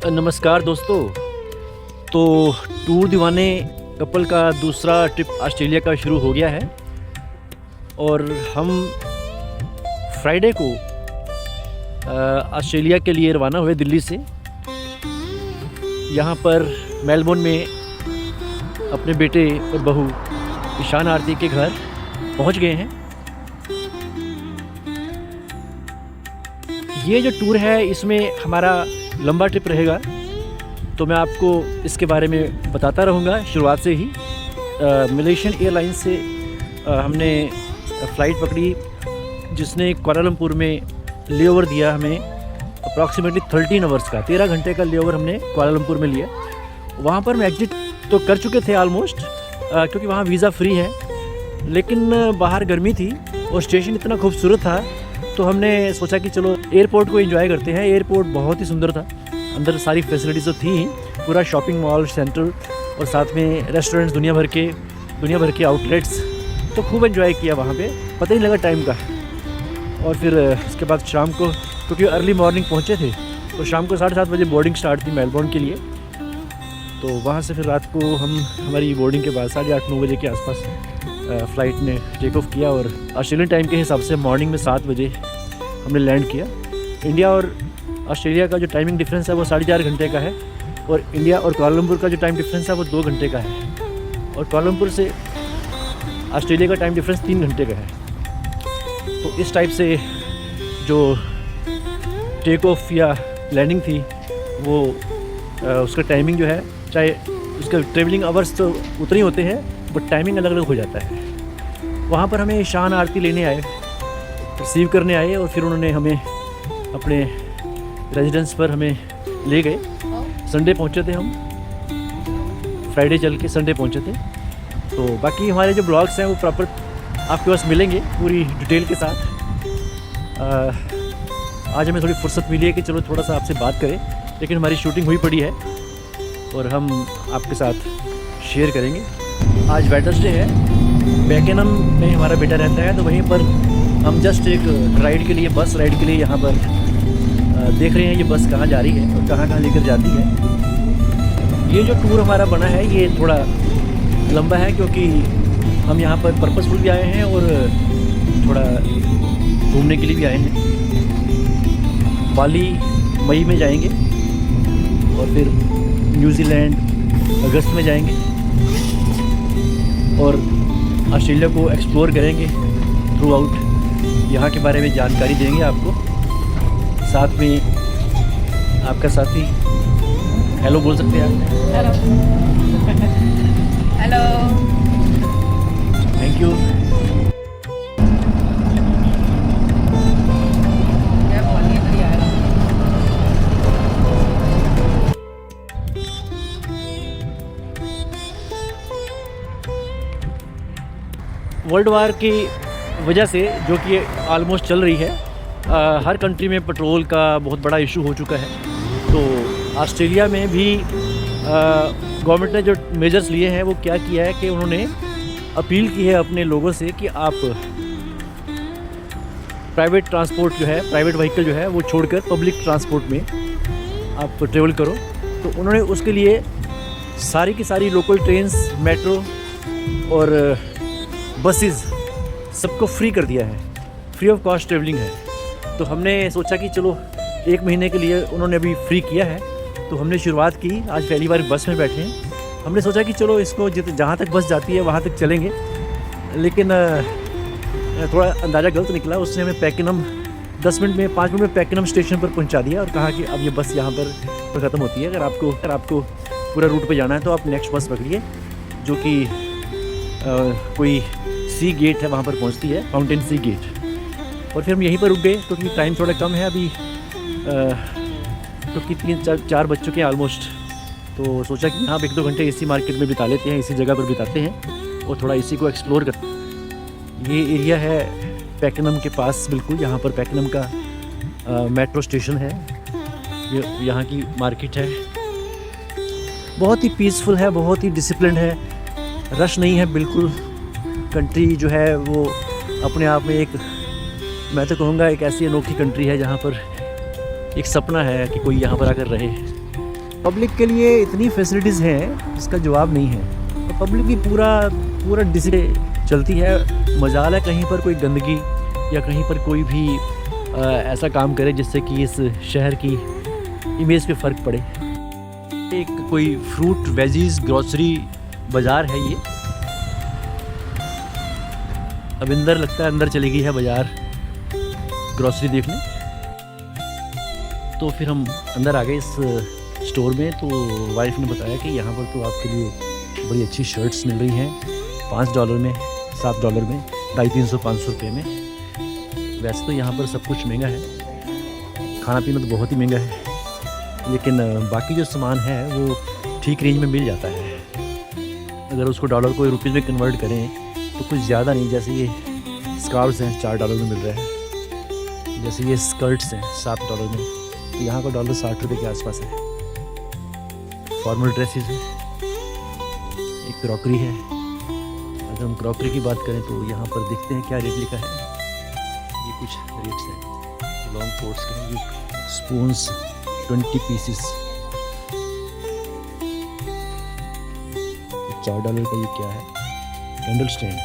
नमस्कार दोस्तों। तो टूर दीवाने कपल का दूसरा ट्रिप ऑस्ट्रेलिया का शुरू हो गया है और हम फ्राइडे को ऑस्ट्रेलिया के लिए रवाना हुए दिल्ली से। यहाँ पर मेलबोर्न में अपने बेटे और बहू ईशान आरती के घर पहुँच गए हैं। ये जो टूर है इसमें हमारा लंबा ट्रिप रहेगा, तो मैं आपको इसके बारे में बताता रहूँगा शुरुआत से ही। मलेशियन एयरलाइंस से हमने फ़्लाइट पकड़ी जिसने कुआलालंपुर में लेओवर दिया हमें अप्रॉक्सीमेटली 13 आवर्स का, 13 घंटे का लेओवर हमने कुआलालंपुर में लिया। वहाँ पर हम एग्जिट तो कर चुके थे ऑलमोस्ट, क्योंकि वहाँ वीज़ा फ्री है, लेकिन बाहर गर्मी थी और स्टेशन इतना खूबसूरत था तो हमने सोचा कि चलो एयरपोर्ट को एंजॉय करते हैं। एयरपोर्ट बहुत ही सुंदर था, अंदर सारी फैसिलिटीज़ तो थी, पूरा शॉपिंग मॉल सेंटर और साथ में रेस्टोरेंट्स दुनिया भर के आउटलेट्स, तो खूब एंजॉय किया वहाँ पे, पता ही नहीं लगा टाइम का। और फिर उसके बाद शाम को, क्योंकि अर्ली मॉर्निंग पहुँचे थे, तो शाम को 7:30 बजे बोर्डिंग स्टार्ट थी मेलबोर्न के लिए। तो वहाँ से फिर रात को हमारी बोर्डिंग के बाद 8:30-9 बजे के आसपास फ़्लाइट ने टेक ऑफ किया और ऑस्ट्रेलियन टाइम के हिसाब से मॉर्निंग में 7 बजे हमने लैंड किया। इंडिया और ऑस्ट्रेलिया का जो टाइमिंग डिफरेंस है वो 4.5 घंटे का है, और इंडिया और कुआलालंपुर का जो टाइम डिफरेंस है वो 2 घंटे का है, और कुआलालंपुर से ऑस्ट्रेलिया का टाइम डिफरेंस 3 घंटे का है। तो इस टाइप से जो टेक ऑफ या लैंडिंग थी वो उसका टाइमिंग जो है, चाहे उसका ट्रेवलिंग आवर्स तो उतने ही होते हैं बट टाइमिंग अलग अलग हो जाता है। वहाँ पर हमें ईशान आरती लेने आए, रिसीव करने आए, और फिर उन्होंने हमें अपने रेजिडेंस पर हमें ले गए। संडे पहुँचे थे हम, फ्राइडे चल के संडे पहुँचे थे। तो बाकी हमारे जो ब्लॉग्स हैं वो प्रॉपर आपके पास मिलेंगे पूरी डिटेल के साथ। आज हमें थोड़ी फुर्सत मिली है कि चलो थोड़ा सा आपसे बात करें, लेकिन हमारी शूटिंग हुई पड़ी है और हम आपके साथ शेयर करेंगे। आज वेडनेसडे है, पैकेनम में हमारा बेटा रहता है, तो वहीं पर हम जस्ट एक राइड के लिए, बस राइड के लिए यहाँ पर देख रहे हैं ये बस कहाँ जा रही है और कहाँ कहाँ लेकर जाती है। ये जो टूर हमारा बना है ये थोड़ा लंबा है, क्योंकि हम यहाँ पर पर्पसफुल भी आए हैं और थोड़ा घूमने के लिए भी आए हैं। बाली मई में जाएंगे और फिर न्यूजीलैंड अगस्त में जाएंगे और ऑस्ट्रेलिया को एक्सप्लोर करेंगे थ्रू आउट। यहाँ के बारे में जानकारी देंगे आपको, साथ में आपका साथी हेलो बोल सकते हैं आप। Hello thank you. World war की वजह से, जो कि आलमोस्ट चल रही है, हर कंट्री में पेट्रोल का बहुत बड़ा इशू हो चुका है। तो ऑस्ट्रेलिया में भी गवर्नमेंट ने जो मेजर्स लिए हैं वो क्या किया है कि उन्होंने अपील की है अपने लोगों से कि आप प्राइवेट ट्रांसपोर्ट जो है, प्राइवेट व्हीकल जो है वो छोड़कर पब्लिक ट्रांसपोर्ट में आप ट्रेवल करो। तो उन्होंने उसके लिए सारी की सारी लोकल ट्रेन्स, मेट्रो और बसेस सबको फ्री कर दिया है, फ्री ऑफ कॉस्ट ट्रेवलिंग है। तो हमने सोचा कि चलो 1 महीने के लिए उन्होंने अभी फ्री किया है, तो हमने शुरुआत की। आज पहली बार बस में बैठे हैं, हमने सोचा कि चलो इसको जहाँ तक बस जाती है वहाँ तक चलेंगे, लेकिन थोड़ा अंदाज़ा गलत निकला। उसने हमें पैकेनम 5 मिनट में पैकेनम स्टेशन पर पहुँचा दिया और कहा कि अब ये बस यहाँ पर ख़त्म होती है। अगर आपको पूरा रूट पर जाना है तो आप नेक्स्ट बस पकड़िए, जो कि कोई सी गेट है, वहाँ पर पहुँचती है, फाउंटेन सी गेट। और फिर हम यहीं पर रुक गए क्योंकि टाइम थोड़ा कम है अभी, क्योंकि 3-4 बज चुके हैं ऑलमोस्ट। तो सोचा कि यहाँ 1-2 घंटे इसी मार्केट में बिता लेते हैं, इसी जगह पर बिताते हैं और थोड़ा इसी को एक्सप्लोर करते हैं। ये एरिया है पैकेनम के पास बिल्कुल, यहाँ पर पैकेनम का मेट्रो स्टेशन है, ये यहाँ की मार्केट है। बहुत ही पीसफुल है, बहुत ही डिसिप्लिन है, रश नहीं है बिल्कुल। कंट्री जो है वो अपने आप में एक, मैं तो कहूँगा एक ऐसी अनोखी कंट्री है जहाँ पर एक सपना है कि कोई यहाँ पर आकर रहे। पब्लिक के लिए इतनी फैसिलिटीज़ हैं इसका जवाब नहीं है। तो पब्लिक भी पूरा डिसिप्लिन चलती है। मजाल है कहीं पर कोई गंदगी या कहीं पर कोई भी ऐसा काम करे जिससे कि इस शहर की इमेज पे फ़र्क पड़े। एक कोई फ्रूट वेजीज ग्रोसरी बाज़ार है ये। अब अंदर लगता है अंदर चली गई है बाज़ार ग्रोसरी देखने। तो फिर हम अंदर आ गए इस स्टोर में। तो वाइफ ने बताया कि यहाँ पर तो आपके लिए बड़ी अच्छी शर्ट्स मिल रही हैं $5 में, $7 में, 250-300-500 रुपये में। वैसे तो यहाँ पर सब कुछ महंगा है, खाना पीना तो बहुत ही महंगा है, लेकिन बाकी जो सामान है वो ठीक रेंज में मिल जाता है। अगर उसको डॉलर को रुपीज़ में कन्वर्ट करें तो कुछ ज़्यादा नहीं। जैसे ये स्कार्फ्स हैं $4 में मिल रहा है, जैसे ये स्कर्ट्स हैं $7 में, तो यहाँ का डॉलर 60 रुपये के आसपास है। फॉर्मल ड्रेसेस हैं, एक क्रॉकरी है। अगर हम क्रॉकरी की बात करें तो यहाँ पर देखते हैं क्या रेट लिखा है। ये कुछ रेट्स हैं लॉन्ग फोर्ट्स के हैं। ये स्पून्स 20 पीसेस $4 का। ये क्या है? Candle stand.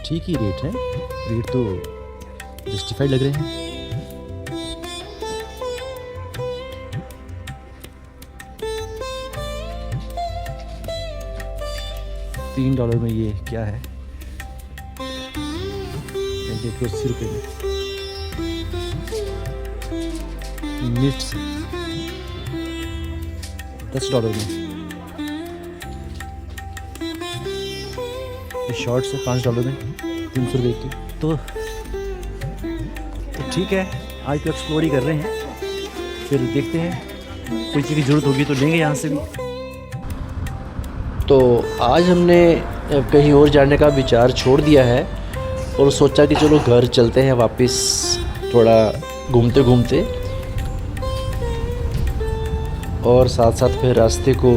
ठीक ही रेट है, रेट तो जस्टिफाइड लग रहे हैं। $3 में ये क्या है? 80 रुपये में। मिर्च $10 में। शॉर्ट्स है $5 में, 300 रुपये की। तो ठीक है, आज तो एक्सप्लोर ही कर रहे हैं, फिर देखते हैं कोई चीज़ की ज़रूरत होगी तो लेंगे यहाँ से भी। तो आज हमने कहीं और जाने का विचार छोड़ दिया है और सोचा कि चलो घर चलते हैं वापस, थोड़ा घूमते घूमते, और साथ साथ फिर रास्ते को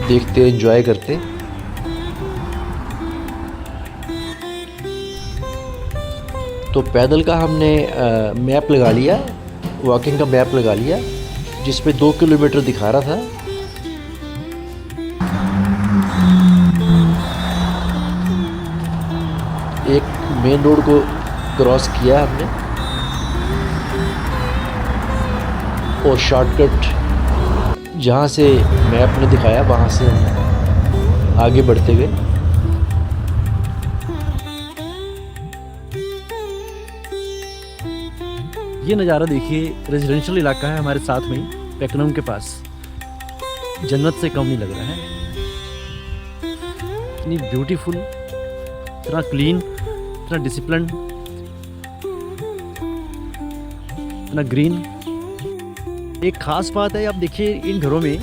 देखते एंजॉय करते। तो पैदल का हमने मैप लगा लिया, वॉकिंग का मैप लगा लिया, जिस पे 2 किलोमीटर दिखा रहा था। एक मेन रोड को क्रॉस किया हमने और शॉर्टकट जहाँ से मैप ने दिखाया वहाँ से हम आगे बढ़ते गए। ये नज़ारा देखिए, रेजिडेंशियल इलाका है हमारे साथ में ही, पैकेनम के पास। जन्नत से कम नहीं लग रहा है। इतनी ब्यूटीफुल, इतना क्लीन, इतना डिसिप्लिन, इतना ग्रीन। एक ख़ास बात है, आप देखिए इन घरों में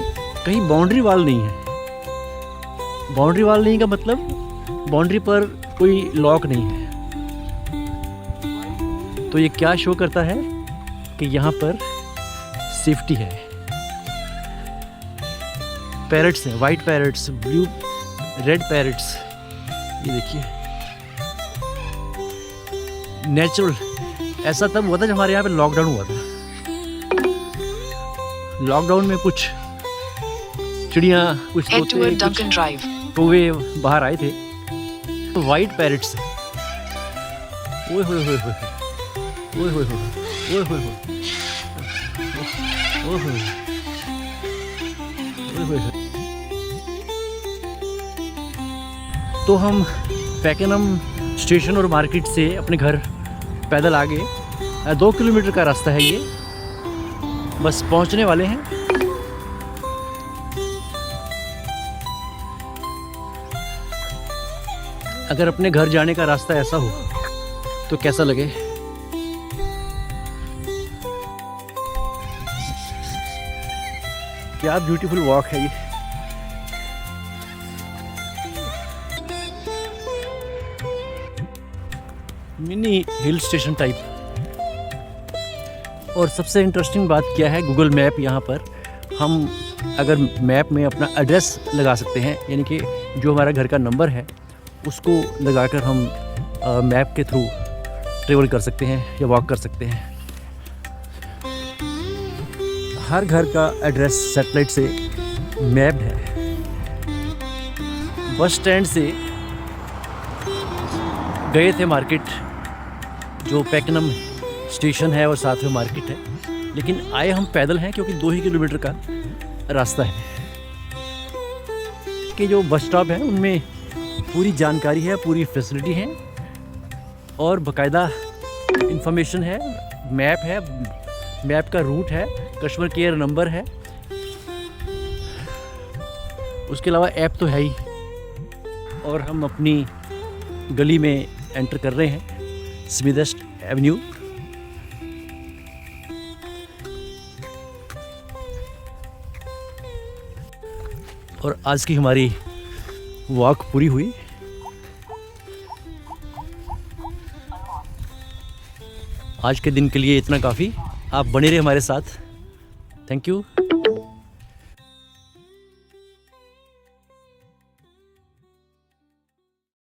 कहीं बाउंड्री वाल नहीं है। बाउंड्री वाल नहीं का मतलब बाउंड्री पर कोई लॉक नहीं है। तो ये क्या शो करता है कि यहाँ पर सेफ्टी है। पैरट्स हैं, white parrots, blue red parrots. ये देखिए, नेचुरल। ऐसा तब हुआ था जब हमारे यहाँ पे लॉकडाउन हुआ था। लॉकडाउन में कुछ चिड़िया, कुछ कौवे बाहर आए थे, तो वाइट पैरट्स। ओए होए होए होए, ओए होए होए, ओए होए होए, ओए होए, ओए होए। तो हम पैकेनम स्टेशन और मार्केट से अपने घर पैदल आ गए। 2 किलोमीटर का रास्ता है ये, बस पहुंचने वाले हैं। अगर अपने घर जाने का रास्ता ऐसा हो तो कैसा लगे। क्या ब्यूटीफुल वॉक है ये। Mini hill station type. और सबसे इंटरेस्टिंग बात क्या है, गूगल मैप यहाँ पर हम अगर मैप में अपना एड्रेस लगा सकते हैं, यानी कि जो हमारा घर का नंबर है उसको लगाकर हम मैप के थ्रू ट्रेवल कर सकते हैं या वॉक कर सकते हैं। हर घर का एड्रेस सैटेलाइट से मैप्ड है। बस स्टैंड से गए थे मार्केट, जो पैकनम स्टेशन है और साथ में मार्केट है, लेकिन आए हम पैदल हैं क्योंकि 2 ही किलोमीटर का रास्ता है। कि जो बस स्टॉप है उनमें पूरी जानकारी है, पूरी फैसिलिटी है और बाकायदा इंफॉर्मेशन है, मैप है, मैप का रूट है, कस्टमर केयर नंबर है, उसके अलावा ऐप तो है ही। और हम अपनी गली में एंटर कर रहे हैं, स्मिथेस्ट एवेन्यू। और आज की हमारी वॉक पूरी हुई। आज के दिन के लिए इतना काफ़ी। आप बने रहे हमारे साथ। Thank you.